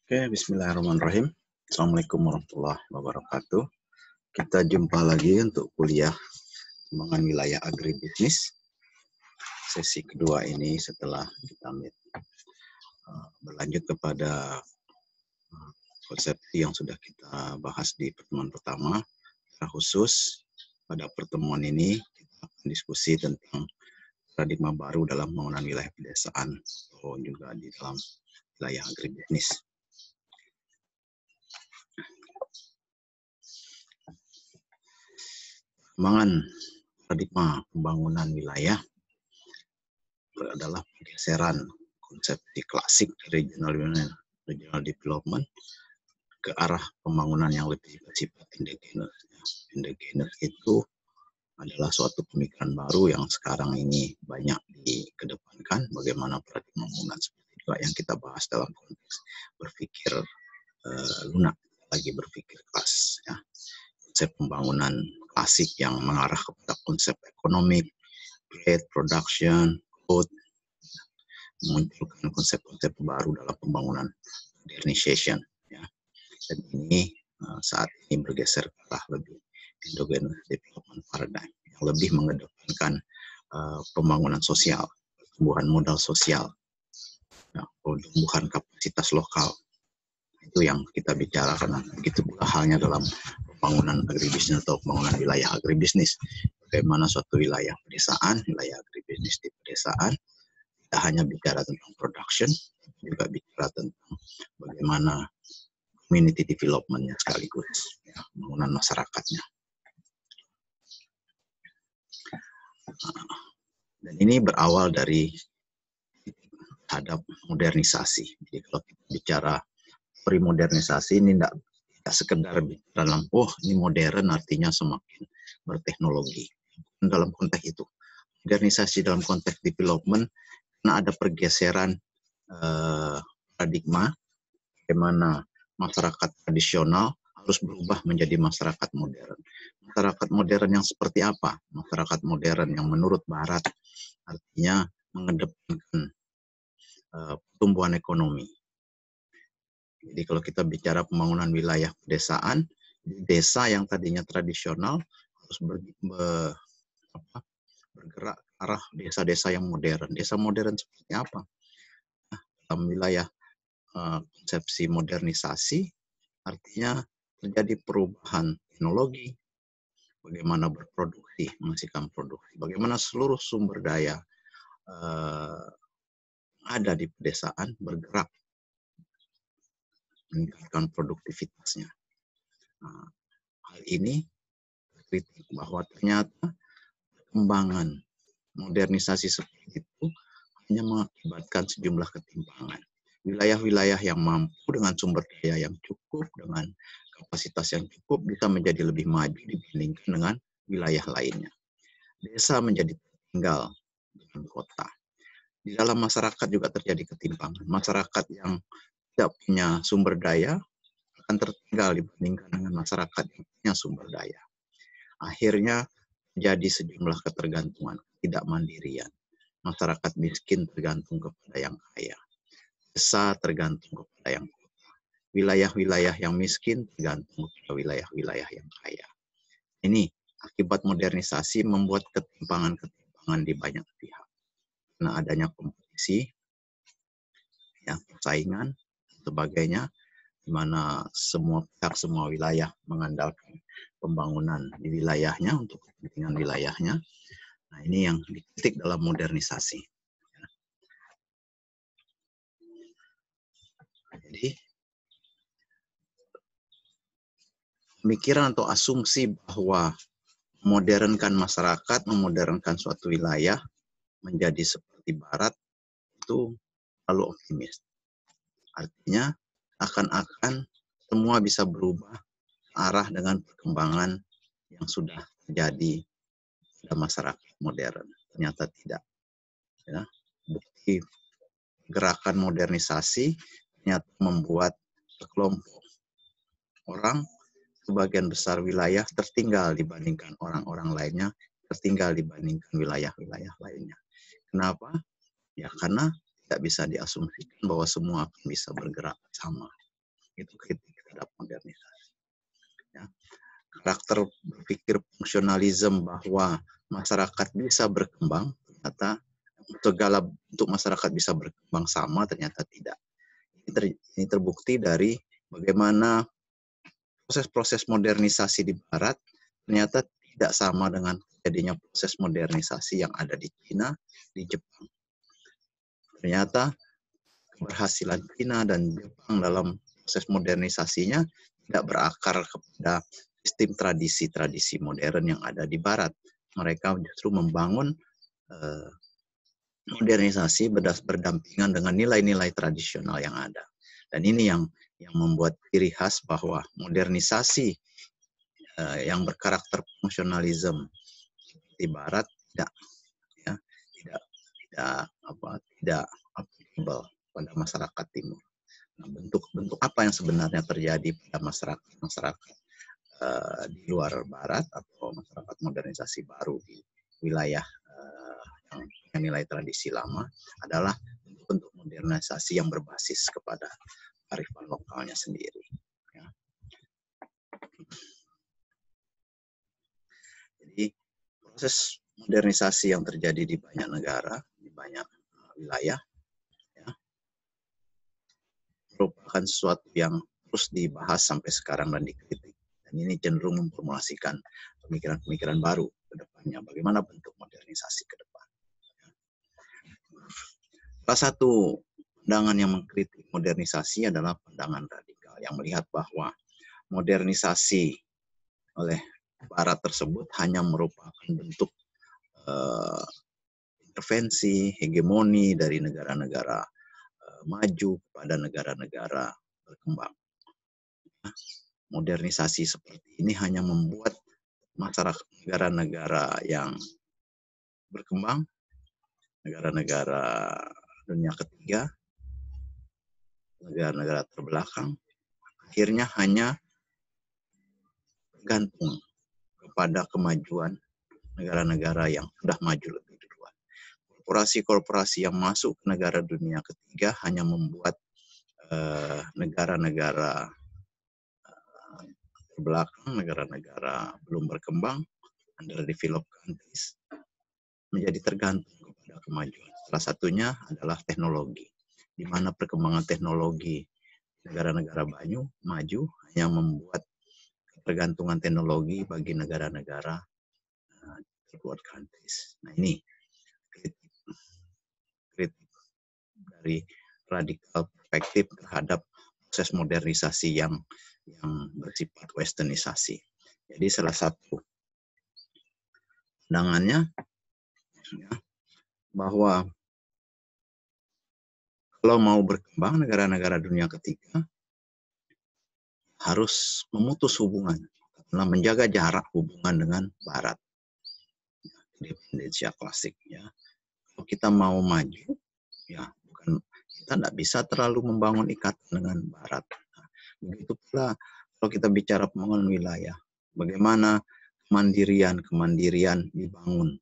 Oke, bismillahirrahmanirrahim. Assalamualaikum warahmatullahi wabarakatuh. Kita jumpa lagi untuk kuliah pengembangan wilayah agribisnis. Sesi kedua ini setelah kita berlanjut kepada konsepsi yang sudah kita bahas di pertemuan pertama. Secara khusus pada pertemuan ini kita akan diskusi tentang paradigma baru dalam pembangunan wilayah pedesaan atau juga di dalam wilayah agribisnis. Perkembangan paradigma pembangunan wilayah adalah pergeseran konsepsi klasik regional development ke arah pembangunan yang lebih bersifat endogenous. Endogenous itu adalah suatu pemikiran baru yang sekarang ini banyak dikedepankan, bagaimana paradigma pembangunan seperti juga yang kita bahas dalam konteks berpikir lunak, lagi berpikir kelas. Ya. Konsep pembangunan klasik yang mengarah kepada konsep ekonomi, trade, production, growth, memunculkan konsep-konsep baru dalam pembangunan modernization. Ya. Dan ini saat ini bergeser ke arah lebih endogenous development paradigm yang lebih mengedepankan pembangunan sosial, pertumbuhan modal sosial, pertumbuhan kapasitas lokal. Itu yang kita bicarakan. Begitu pula halnya dalam pembangunan agribisnis atau pembangunan wilayah agribisnis. Bagaimana suatu wilayah pedesaan, wilayah agribisnis di pedesaan, tidak hanya bicara tentang production, juga bicara tentang bagaimana community development-nya sekaligus, ya, pembangunan masyarakatnya. Dan ini berawal dari terhadap modernisasi. Jadi kalau kita bicara modernisasi ini tidak sekedar dalam ini modern artinya semakin berteknologi. Dalam konteks itu, modernisasi dalam konteks development karena ada pergeseran paradigma bagaimana masyarakat tradisional harus berubah menjadi masyarakat modern. Masyarakat modern yang seperti apa? Masyarakat modern yang menurut Barat artinya mengedepankan pertumbuhan ekonomi. Jadi kalau kita bicara pembangunan wilayah pedesaan, desa yang tadinya tradisional harus bergerak ke arah desa-desa yang modern. Desa modern seperti apa? Nah, dalam wilayah konsepsi modernisasi, artinya terjadi perubahan teknologi, bagaimana berproduksi, menghasilkan produksi, bagaimana seluruh sumber daya ada di pedesaan bergerak meningkatkan produktivitasnya. Nah, hal ini kritik bahwa ternyata perkembangan modernisasi seperti itu hanya mengakibatkan sejumlah ketimpangan. Wilayah-wilayah yang mampu dengan sumber daya yang cukup, dengan kapasitas yang cukup, bisa menjadi lebih maju dibandingkan dengan wilayah lainnya. Desa menjadi tertinggal dengan kota. Di dalam masyarakat juga terjadi ketimpangan. Masyarakat yang tidak punya sumber daya akan tertinggal dibandingkan dengan masyarakat yang punya sumber daya. Akhirnya terjadi sejumlah ketergantungan, ketidakmandirian. Masyarakat miskin tergantung kepada yang kaya. Desa tergantung kepada yang kota. Wilayah-wilayah yang miskin tergantung kepada wilayah-wilayah yang kaya. Ini akibat modernisasi membuat ketimpangan-ketimpangan di banyak pihak. Karena adanya kompetisi, ya, persaingan, sebagainya, di mana semua pihak, semua wilayah mengandalkan pembangunan di wilayahnya untuk kepentingan wilayahnya. Nah, ini yang dikritik dalam modernisasi. Jadi, pemikiran atau asumsi bahwa memodernkan masyarakat, memodernkan suatu wilayah menjadi seperti Barat itu terlalu optimis. Artinya akan semua bisa berubah arah dengan perkembangan yang sudah terjadi pada masyarakat modern. Ternyata tidak. Ya, bukti gerakan modernisasi ternyata membuat sekelompok orang, sebagian besar wilayah tertinggal dibandingkan orang-orang lainnya, tertinggal dibandingkan wilayah-wilayah lainnya. Kenapa? Ya karena tidak bisa diasumsikan bahwa semua akan bisa bergerak sama. Itu kritik terhadap modernisasi. Ya. Karakter berpikir fungsionalisme bahwa masyarakat bisa berkembang, ternyata segala bentuk masyarakat bisa berkembang sama, ternyata tidak. Ini terbukti dari bagaimana proses-proses modernisasi di Barat ternyata tidak sama dengan jadinya proses modernisasi yang ada di Cina, di Jepang. Ternyata keberhasilan Cina dan Jepang dalam proses modernisasinya tidak berakar kepada sistem tradisi-tradisi modern yang ada di Barat. Mereka justru membangun modernisasi berdampingan dengan nilai-nilai tradisional yang ada. Dan ini yang membuat ciri khas bahwa modernisasi yang berkarakter fungsionalisme di Barat tidak applicable pada masyarakat Timur. Nah, bentuk apa yang sebenarnya terjadi pada masyarakat di luar Barat atau masyarakat modernisasi baru di wilayah yang punya nilai tradisi lama adalah bentuk modernisasi yang berbasis kepada kearifan lokalnya sendiri. Ya. Jadi proses modernisasi yang terjadi di banyak negara, di banyak wilayah, ya, merupakan sesuatu yang terus dibahas sampai sekarang dan dikritik. Dan ini cenderung memformulasikan pemikiran-pemikiran baru ke depannya. Bagaimana bentuk modernisasi ke depan. Salah satu pandangan yang mengkritik modernisasi adalah pandangan radikal yang melihat bahwa modernisasi oleh Barat tersebut hanya merupakan bentuk intervensi, hegemoni dari negara-negara maju kepada negara-negara berkembang. Modernisasi seperti ini hanya membuat masyarakat negara-negara yang berkembang, negara-negara dunia ketiga, negara-negara terbelakang, akhirnya hanya tergantung kepada kemajuan negara-negara yang sudah maju lebih duluan. Korporasi-korporasi yang masuk ke negara dunia ketiga hanya membuat negara-negara terbelakang, negara-negara belum berkembang, underdeveloped countries, menjadi tergantung kepada kemajuan. Salah satunya adalah teknologi, di mana perkembangan teknologi negara-negara maju hanya membuat ketergantungan teknologi bagi negara-negara third countries. Nah, ini kritik dari radikal perspektif terhadap proses modernisasi yang bersifat westernisasi. Jadi salah satu pandangannya ya, bahwa kalau mau berkembang negara-negara dunia ketiga harus memutus hubungan, menjaga jarak hubungan dengan Barat. Dependensia klasik ya. Kalau kita mau maju, ya kita tidak bisa terlalu membangun ikatan dengan Barat. Nah, begitu pula kalau kita bicara pembangunan wilayah, bagaimana kemandirian dibangun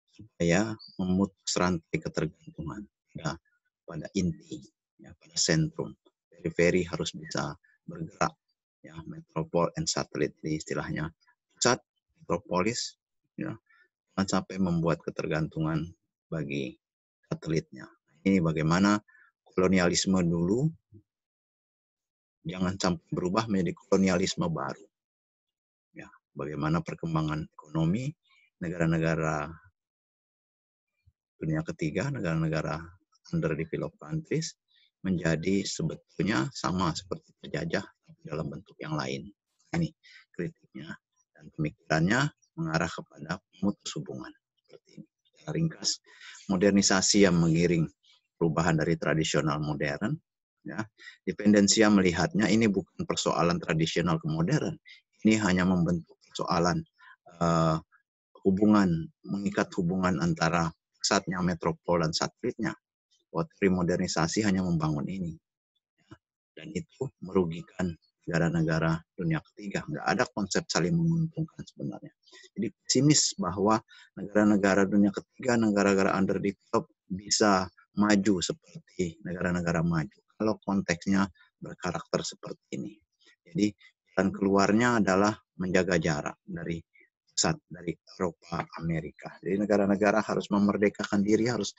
supaya memutus rantai ketergantungan ya, pada inti, ya, pada sentrum. Periferi harus bisa bergerak, ya, metropol and satelit di istilahnya. Pusat, metropolis, ya, jangan sampai membuat ketergantungan bagi satelitnya. Ini bagaimana kolonialisme dulu jangan sampai berubah menjadi kolonialisme baru. Ya, bagaimana perkembangan ekonomi negara-negara dunia ketiga, negara-negara underdeveloped countries menjadi sebetulnya sama seperti terjajah dalam bentuk yang lain. Ini kritiknya dan pemikirannya mengarah kepada memutus hubungan seperti ini. Secara ringkas, modernisasi yang mengiring perubahan dari tradisional modern, ya, dependensia melihatnya ini bukan persoalan tradisional ke modern, ini hanya membentuk persoalan mengikat hubungan antara pusatnya, metropol dan satelitnya. Teori modernisasi hanya membangun ini, dan itu merugikan negara-negara dunia ketiga. Nggak ada konsep saling menguntungkan sebenarnya. Jadi pesimis bahwa negara-negara dunia ketiga, negara-negara underdeveloped bisa maju seperti negara-negara maju. Kalau konteksnya berkarakter seperti ini. Jadi jalan keluarnya adalah menjaga jarak dari pusat, dari Eropa, Amerika. Jadi negara-negara harus memerdekakan diri, harus